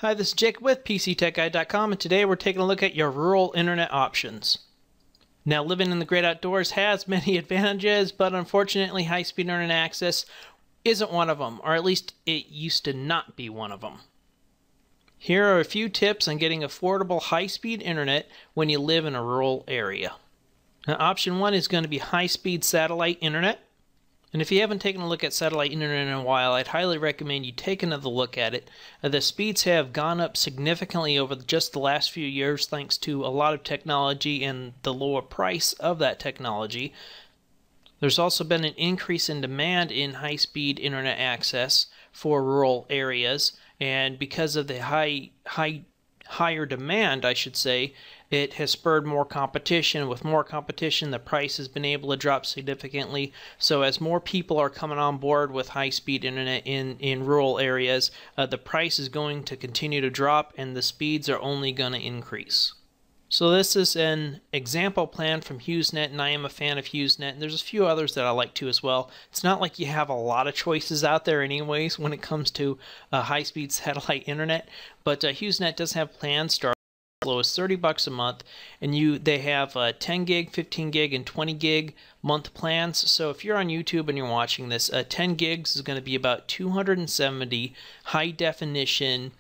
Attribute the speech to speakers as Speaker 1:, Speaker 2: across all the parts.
Speaker 1: Hi, this is Jake with PCTechGuide.com, and today we're taking a look at your rural internet options. Now, living in the great outdoors has many advantages, but unfortunately, high-speed internet access isn't one of them, or at least it used to not be one of them. Here are a few tips on getting affordable high-speed internet when you live in a rural area. Now, option 1 is going to be high-speed satellite internet. And if you haven't taken a look at satellite internet in a while, I'd highly recommend you take another look at it. The speeds have gone up significantly over just the last few years thanks to a lot of technology and the lower price of that technology. There's also been an increase in demand in high-speed internet access for rural areas, and because of the higher demand, I should say, it has spurred more competition. With more competition, the price has been able to drop significantly. So as more people are coming on board with high-speed internet in rural areas, the price is going to continue to drop and the speeds are only going to increase. So this is an example plan from HughesNet, and I am a fan of HughesNet, and there's a few others that I like too as well. It's not like you have a lot of choices out there anyways when it comes to high-speed satellite internet, but HughesNet does have plans starting as low as $30 a month, and they have 10 gig, 15 gig, and 20 gig month plans. So if you're on YouTube and you're watching this, 10 gigs is going to be about 270 high-definition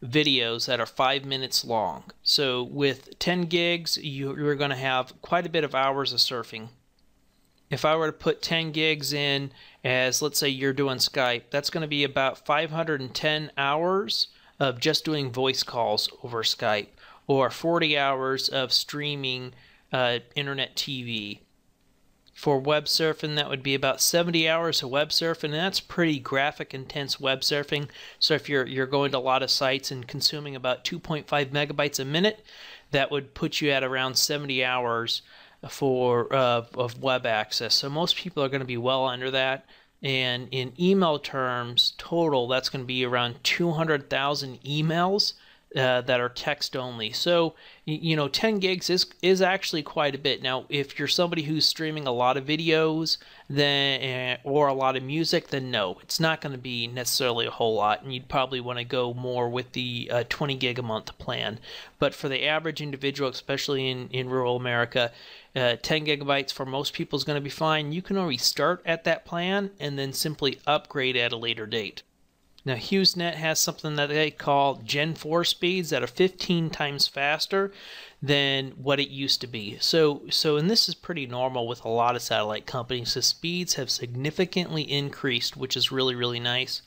Speaker 1: videos that are 5 minutes long. So with 10 gigs, you're going to have quite a bit of hours of surfing. If I were to put 10 gigs in as, let's say you're doing Skype, that's going to be about 510 hours of just doing voice calls over Skype, or 40 hours of streaming internet TV. For web surfing, that would be about 70 hours of web surfing, and that's pretty graphic intense web surfing. So if you're going to a lot of sites and consuming about 2.5 megabytes a minute, that would put you at around 70 hours of web access. So most people are going to be well under that. And in email terms, total, that's going to be around 200,000 emails that are text only. So, 10 gigs is actually quite a bit. Now, if you're somebody who's streaming a lot of videos or a lot of music, then no, it's not going to be necessarily a whole lot, and you'd probably want to go more with the 20 gig a month plan. But for the average individual, especially in rural America, 10 gigabytes for most people is going to be fine. You can always start at that plan and then simply upgrade at a later date. Now, HughesNet has something that they call Gen 4 speeds that are 15 times faster than what it used to be. So and this is pretty normal with a lot of satellite companies. The speeds have significantly increased, which is really, really nice.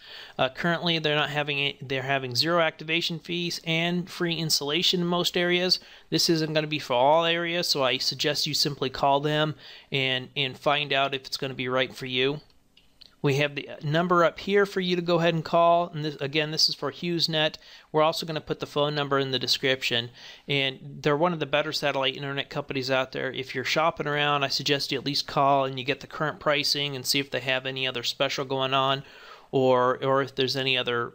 Speaker 1: Currently, they're having zero activation fees and free installation in most areas. This isn't going to be for all areas, so I suggest you simply call them and find out if it's going to be right for you. We have the number up here for you to go ahead and call, and this is for HughesNet. We're also going to put the phone number in the description, and they're one of the better satellite internet companies out there. If you're shopping around, I suggest you at least call and you get the current pricing and see if they have any other special going on, or if there's any other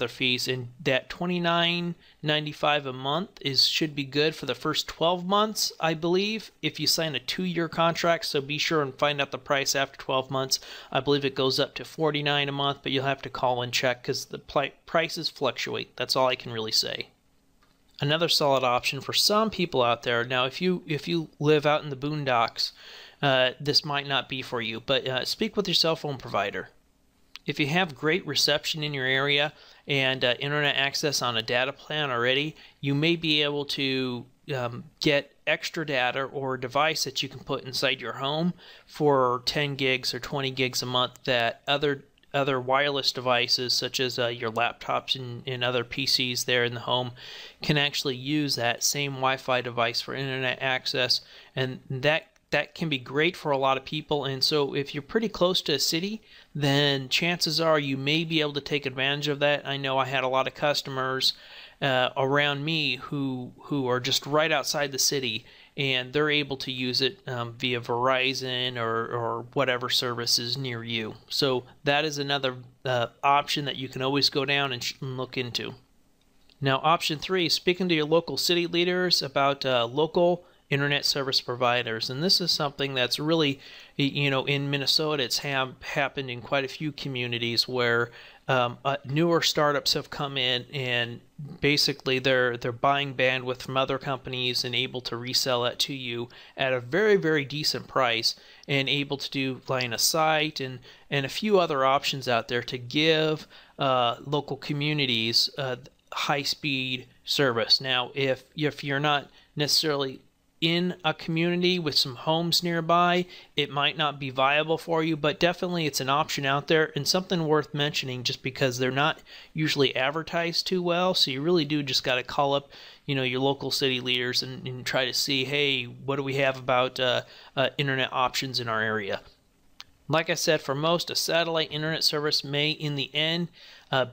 Speaker 1: fees. And that $29.95 a month should be good for the first 12 months, I believe, if you sign a 2-year contract. So be sure and find out the price after 12 months. I believe it goes up to $49 a month, but you'll have to call and check because the prices fluctuate. That's all I can really say. Another solid option for some people out there. Now, if you live out in the boondocks, this might not be for you, but speak with your cell phone provider. If you have great reception in your area and internet access on a data plan already, you may be able to get extra data or a device that you can put inside your home for 10 gigs or 20 gigs a month that other wireless devices such as your laptops and other PCs there in the home can actually use that same Wi-Fi device for internet access, and that can be great for a lot of people. And so if you're pretty close to a city, then chances are you may be able to take advantage of that. I know I had a lot of customers around me who are just right outside the city, and they're able to use it via Verizon or whatever service is near you. So that is another option that you can always go down and look into. Now, option 3, speaking to your local city leaders about local internet service providers. And this is something that's really, in Minnesota, it's happened in quite a few communities where newer startups have come in and basically they're buying bandwidth from other companies and able to resell it to you at a very, very decent price, and able to do line of sight and a few other options out there to give local communities high-speed service. Now, if you're not necessarily in a community with some homes nearby, it might not be viable for you, but definitely it's an option out there and something worth mentioning, just because they're not usually advertised too well. So you really do just got to call up your local city leaders and try to see, hey, what do we have about internet options in our area. Like I said, for most, a satellite internet service may in the end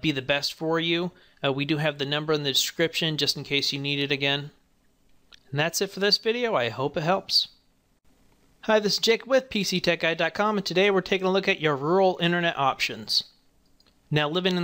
Speaker 1: be the best for you. We do have the number in the description just in case you need it again. And that's it for this video. I hope it helps. Hi, this is Jake with PCTechGuide.com, and today we're taking a look at your rural internet options. Now, living in